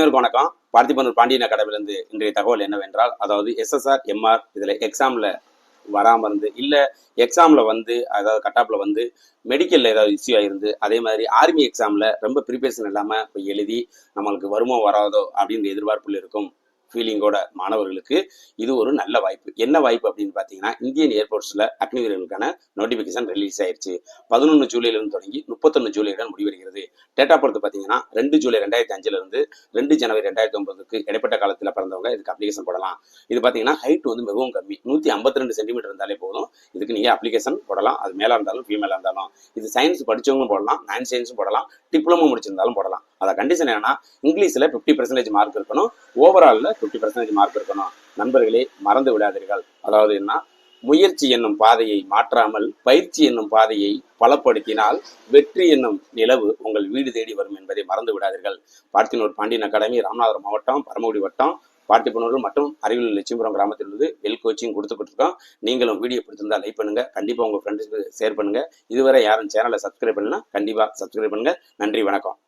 வணக்கம். பார்த்திபனூர் பாண்டியன் அகாடமிலிருந்து இன்றைய தகவல் என்னவென்றால், அதாவது எஸ்எஸ்ஆர் எம்ஆர் இதுல எக்ஸாம்ல வராம இருந்து, இல்ல எக்ஸாம்ல வந்து அதாவது கட்டாப்ல வந்து மெடிக்கல்ல ஏதாவது இஷ்யூ ஆயிருந்து, அதே மாதிரி ஆர்மி எக்ஸாம்ல ரொம்ப ப்ரிப்பரேஷன் இல்லாம போய் எழுதி நம்மளுக்கு வருமோ வராதோ அப்படின்ற எதிர்பார்ப்புல இருக்கும் ஃபீலிங்கோட மாணவர்களுக்கு இது ஒரு நல்ல வாய்ப்பு. என்ன வாய்ப்பு அப்படின்னு பார்த்தீங்கன்னா, இந்தியன் ஏர்போர்ட்ஸில் அக்னி வீரர்களுக்கான நோட்டிஃபிகேஷன் ரிலீஸ் ஆயிடுச்சு. 11 ஜூலையிலிருந்து தொடங்கி 31 ஜூலையுடன் முடிவடைகிறது. டேட் ஆஃப் பர்த் பார்த்தீங்கன்னா 2 ஜூலை 2005 2 ஜனவரி 2009க்கு இடைப்பட்ட காலத்தில் பிறந்தவங்க இதுக்கு அப்ளிகேஷன் போடலாம். இது பார்த்தீங்கன்னா ஹைட் வந்து மிகவும் கம்மி, 152 சென்டிமீட்டர் இருந்தாலே போதும். இதுக்கு நீங்கள் அப்ளிகேஷன் போடலாம். அது மேலாக இருந்தாலும் ஃபீமேலாக இருந்தாலும். இது சயின்ஸ் படித்தவங்களும் போடலாம், நான் சயின்ஸும் போடலாம், டிப்ளமோ முடிச்சிருந்தாலும் போடலாம். அதை கண்டிஷன் என்னன்னா, இங்கிலீஷில் 50% மார்க் இருக்கணும், ஓவராலில் 50% மார்க் இருக்கணும். நண்பர்களே, மறந்து விடாதீர்கள். அதாவது என்ன, முயற்சி என்னும் பாதையை மாற்றாமல் பயிற்சி என்னும் பாதையை பலப்படுத்தினால் வெற்றி என்னும் நிலவு உங்கள் வீடு தேடி வரும் என்பதை மறந்து விடாதீர்கள். பார்த்திபனூர் பாண்டியன் அகாடமி, ராமநாதபுரம் மாவட்டம், பரமக்குடி வட்டம், பார்த்திபனூர் மற்றும் அருகிலுள்ள லட்சுமிபுரம் கிராமத்திலிருந்து வெல் கோச்சிங் கொடுத்துக்கிட்டு இருக்கோம். நீங்களும் வீடியோ பிடிச்சிருந்தா லைக் பண்ணுங்க, கண்டிப்பா உங்க ஃப்ரெண்ட்ஸுக்கு ஷேர் பண்ணுங்க. இதுவரை யாரும் சேனலை சப்ஸ்கிரைப் பண்ணலாம், கண்டிப்பா சப்ஸ்கிரைப் பண்ணுங்க. நன்றி, வணக்கம்.